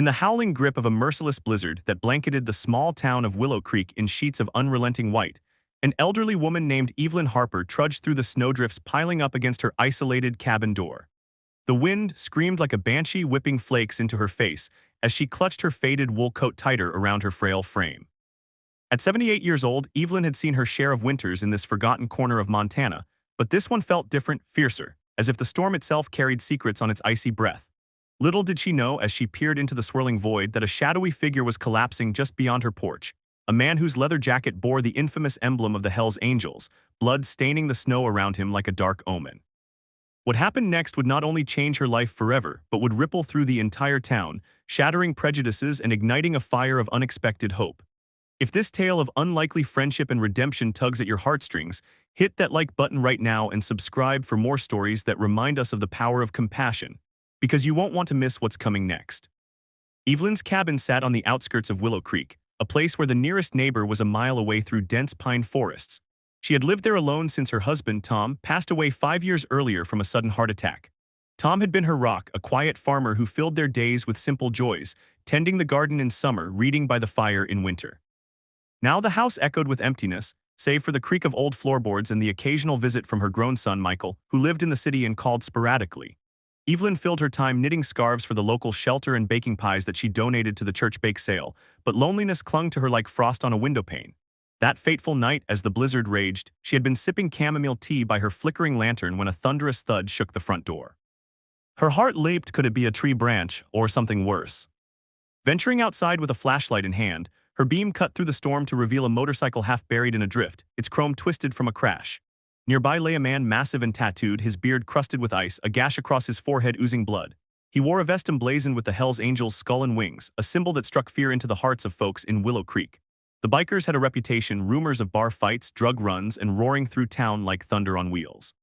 In the howling grip of a merciless blizzard that blanketed the small town of Willow Creek in sheets of unrelenting white, an elderly woman named Evelyn Harper trudged through the snowdrifts piling up against her isolated cabin door. The wind screamed like a banshee whipping flakes into her face as she clutched her faded wool coat tighter around her frail frame. At 78 years old, Evelyn had seen her share of winters in this forgotten corner of Montana, but this one felt different, fiercer, as if the storm itself carried secrets on its icy breath. Little did she know as she peered into the swirling void that a shadowy figure was collapsing just beyond her porch, a man whose leather jacket bore the infamous emblem of the Hells Angels, blood staining the snow around him like a dark omen. What happened next would not only change her life forever, but would ripple through the entire town, shattering prejudices and igniting a fire of unexpected hope. If this tale of unlikely friendship and redemption tugs at your heartstrings, hit that like button right now and subscribe for more stories that remind us of the power of compassion, because you won't want to miss what's coming next. Evelyn's cabin sat on the outskirts of Willow Creek, a place where the nearest neighbor was a mile away through dense pine forests. She had lived there alone since her husband, Tom, passed away 5 years earlier from a sudden heart attack. Tom had been her rock, a quiet farmer who filled their days with simple joys, tending the garden in summer, reading by the fire in winter. Now the house echoed with emptiness, save for the creak of old floorboards and the occasional visit from her grown son, Michael, who lived in the city and called sporadically. Evelyn filled her time knitting scarves for the local shelter and baking pies that she donated to the church bake sale, but loneliness clung to her like frost on a windowpane. That fateful night, as the blizzard raged, she had been sipping chamomile tea by her flickering lantern when a thunderous thud shook the front door. Her heart leaped. Could it be a tree branch, or something worse? Venturing outside with a flashlight in hand, her beam cut through the storm to reveal a motorcycle half buried in a drift, its chrome twisted from a crash. Nearby lay a man massive and tattooed, his beard crusted with ice, a gash across his forehead oozing blood. He wore a vest emblazoned with the Hells Angels' skull and wings, a symbol that struck fear into the hearts of folks in Willow Creek. The bikers had a reputation, rumors of bar fights, drug runs, and roaring through town like thunder on wheels.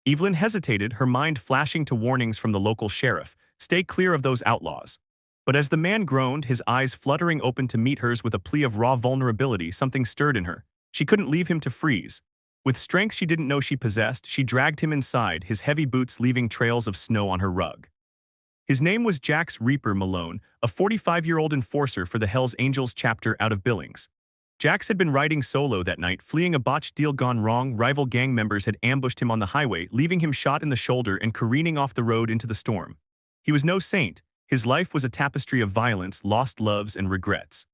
Evelyn hesitated, her mind flashing to warnings from the local sheriff, stay clear of those outlaws. But as the man groaned, his eyes fluttering open to meet hers with a plea of raw vulnerability, something stirred in her. She couldn't leave him to freeze. With strength she didn't know she possessed, she dragged him inside, his heavy boots leaving trails of snow on her rug. His name was Jax Reaper Malone, a 45-year-old enforcer for the Hells Angels chapter out of Billings. Jax had been riding solo that night, fleeing a botched deal gone wrong. Rival gang members had ambushed him on the highway, leaving him shot in the shoulder and careening off the road into the storm. He was no saint. His life was a tapestry of violence, lost loves, and regrets.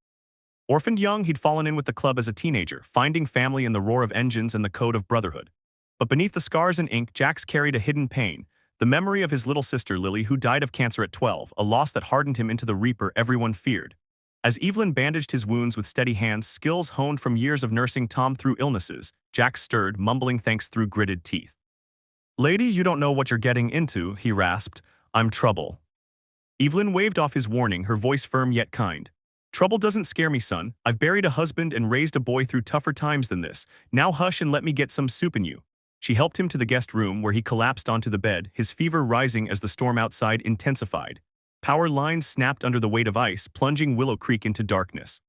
Orphaned young, he'd fallen in with the club as a teenager, finding family in the roar of engines and the code of brotherhood. But beneath the scars and ink, Jax carried a hidden pain, the memory of his little sister Lily, who died of cancer at 12, a loss that hardened him into the Reaper everyone feared. As Evelyn bandaged his wounds with steady hands, skills honed from years of nursing Tom through illnesses, Jax stirred, mumbling thanks through gritted teeth. "Lady, you don't know what you're getting into," he rasped. "I'm trouble." Evelyn waved off his warning, her voice firm yet kind. "Trouble doesn't scare me, son. I've buried a husband and raised a boy through tougher times than this. Now hush and let me get some soup in you." She helped him to the guest room where he collapsed onto the bed, his fever rising as the storm outside intensified. Power lines snapped under the weight of ice, plunging Willow Creek into darkness.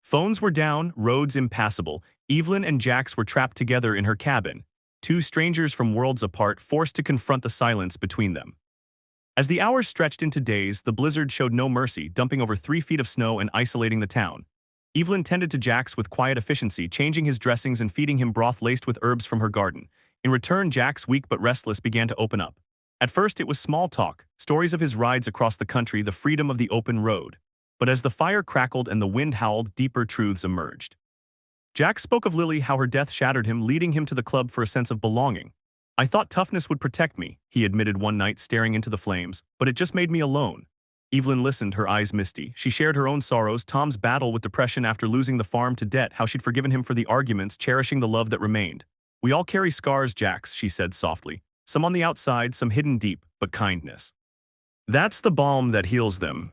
Phones were down, roads impassable. Evelyn and Jax were trapped together in her cabin, two strangers from worlds apart, forced to confront the silence between them. As the hours stretched into days, the blizzard showed no mercy, dumping over 3 feet of snow and isolating the town. Evelyn tended to Jax with quiet efficiency, changing his dressings and feeding him broth laced with herbs from her garden. In return, Jax, weak but restless, began to open up. At first it was small talk, stories of his rides across the country, the freedom of the open road. But as the fire crackled and the wind howled, deeper truths emerged. Jax spoke of Lily, how her death shattered him, leading him to the club for a sense of belonging. "I thought toughness would protect me," he admitted one night, staring into the flames, "but it just made me alone." Evelyn listened, her eyes misty. She shared her own sorrows, Tom's battle with depression after losing the farm to debt, how she'd forgiven him for the arguments, cherishing the love that remained. "We all carry scars, Jax," she said softly. "Some on the outside, some hidden deep, but kindness. That's the balm that heals them."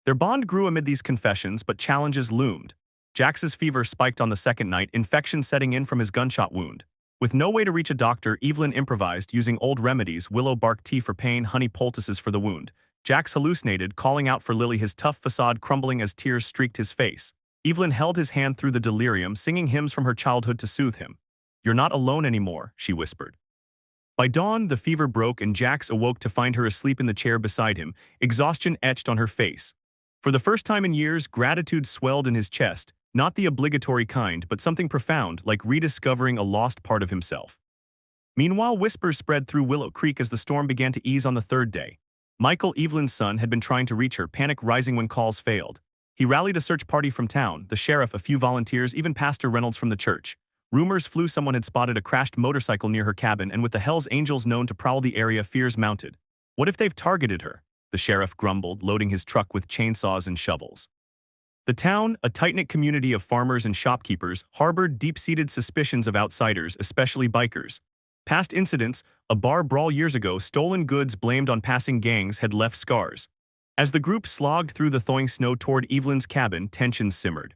Their bond grew amid these confessions, but challenges loomed. Jax's fever spiked on the second night, infection setting in from his gunshot wound. With no way to reach a doctor, Evelyn improvised, using old remedies, willow bark tea for pain, honey poultices for the wound. Jax hallucinated, calling out for Lily, his tough facade crumbling as tears streaked his face. Evelyn held his hand through the delirium, singing hymns from her childhood to soothe him. "You're not alone anymore," she whispered. By dawn, the fever broke and Jax awoke to find her asleep in the chair beside him, exhaustion etched on her face. For the first time in years, gratitude swelled in his chest, not the obligatory kind, but something profound, like rediscovering a lost part of himself. Meanwhile, whispers spread through Willow Creek as the storm began to ease on the third day. Michael, Evelyn's son, had been trying to reach her, panic rising when calls failed. He rallied a search party from town, the sheriff, a few volunteers, even Pastor Reynolds from the church. Rumors flew someone had spotted a crashed motorcycle near her cabin, and with the Hells Angels known to prowl the area, fears mounted. What if they've targeted her? The sheriff grumbled, loading his truck with chainsaws and shovels. The town, a tight-knit community of farmers and shopkeepers, harbored deep-seated suspicions of outsiders, especially bikers. Past incidents, a bar brawl years ago, stolen goods blamed on passing gangs, had left scars. As the group slogged through the thawing snow toward Evelyn's cabin, tensions simmered.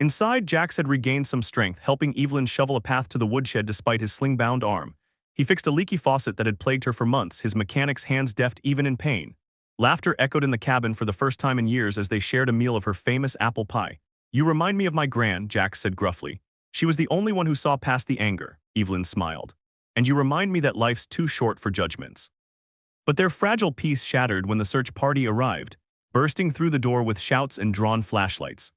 Inside, Jax had regained some strength, helping Evelyn shovel a path to the woodshed despite his sling-bound arm. He fixed a leaky faucet that had plagued her for months, his mechanic's hands deft even in pain. Laughter echoed in the cabin for the first time in years as they shared a meal of her famous apple pie. "You remind me of my gran," Jax said gruffly. "She was the only one who saw past the anger," Evelyn smiled. "And you remind me that life's too short for judgments." But their fragile peace shattered when the search party arrived, bursting through the door with shouts and drawn flashlights.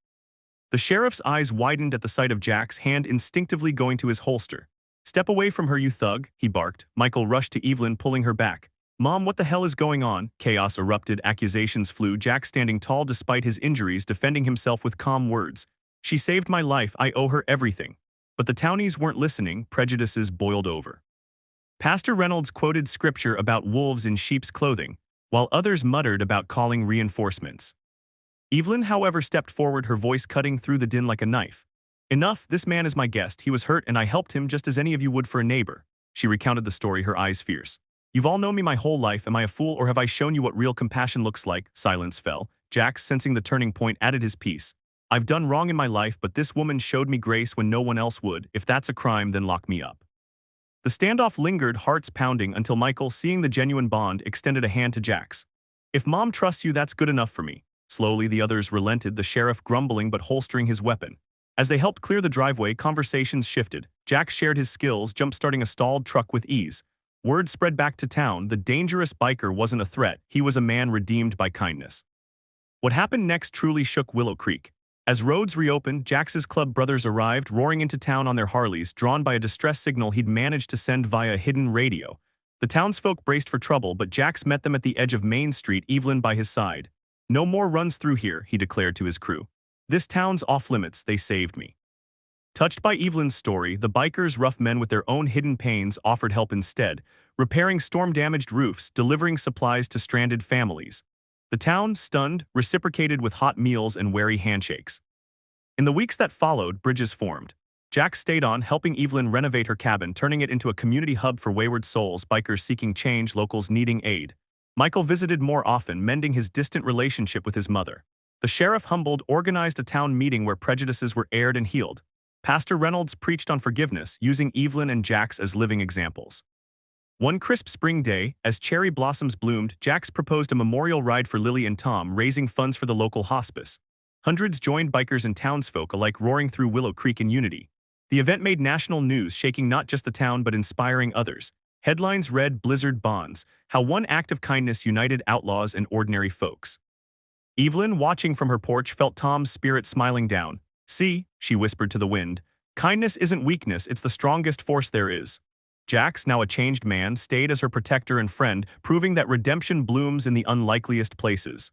The sheriff's eyes widened at the sight of Jack's hand, instinctively going to his holster. "Step away from her, you thug," he barked. Michael rushed to Evelyn, pulling her back. "Mom, what the hell is going on?" Chaos erupted, accusations flew, Jack standing tall despite his injuries, defending himself with calm words. "She saved my life, I owe her everything." But the townies weren't listening, prejudices boiled over. Pastor Reynolds quoted scripture about wolves in sheep's clothing, while others muttered about calling reinforcements. Evelyn, however, stepped forward, her voice cutting through the din like a knife. "Enough, this man is my guest, he was hurt and I helped him just as any of you would for a neighbor." She recounted the story, her eyes fierce. "You've all known me my whole life, am I a fool or have I shown you what real compassion looks like?" Silence fell. Jack, sensing the turning point, added his piece. "I've done wrong in my life, but this woman showed me grace when no one else would. If that's a crime, then lock me up." The standoff lingered, hearts pounding, until Michael, seeing the genuine bond, extended a hand to Jax. "If Mom trusts you, that's good enough for me." Slowly, the others relented, the sheriff grumbling but holstering his weapon. As they helped clear the driveway, conversations shifted. Jax shared his skills, jump-starting a stalled truck with ease. Word spread back to town, the dangerous biker wasn't a threat, he was a man redeemed by kindness. What happened next truly shook Willow Creek. As roads reopened, Jax's club brothers arrived, roaring into town on their Harleys, drawn by a distress signal he'd managed to send via a hidden radio. The townsfolk braced for trouble, but Jax met them at the edge of Main Street, Evelyn by his side. "No more runs through here," he declared to his crew. "This town's off-limits, they saved me." Touched by Evelyn's story, the bikers, rough men with their own hidden pains, offered help instead, repairing storm-damaged roofs, delivering supplies to stranded families. The town, stunned, reciprocated with hot meals and wary handshakes. In the weeks that followed, bridges formed. Jack stayed on, helping Evelyn renovate her cabin, turning it into a community hub for wayward souls, bikers seeking change, locals needing aid. Michael visited more often, mending his distant relationship with his mother. The sheriff, humbled, organized a town meeting where prejudices were aired and healed. Pastor Reynolds preached on forgiveness, using Evelyn and Jax as living examples. One crisp spring day, as cherry blossoms bloomed, Jax proposed a memorial ride for Lily and Tom, raising funds for the local hospice. Hundreds joined, bikers and townsfolk alike roaring through Willow Creek in unity. The event made national news, shaking not just the town but inspiring others. Headlines read, "Blizzard Bonds, how one act of kindness united outlaws and ordinary folks." Evelyn, watching from her porch, felt Tom's spirit smiling down. "See," she whispered to the wind, "kindness isn't weakness, it's the strongest force there is." Jax, now a changed man, stayed as her protector and friend, proving that redemption blooms in the unlikeliest places.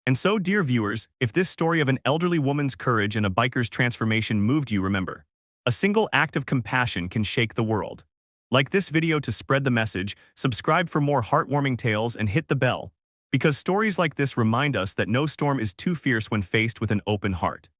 And so, dear viewers, if this story of an elderly woman's courage and a biker's transformation moved you, remember, a single act of compassion can shake the world. Like this video to spread the message, subscribe for more heartwarming tales, and hit the bell, because stories like this remind us that no storm is too fierce when faced with an open heart.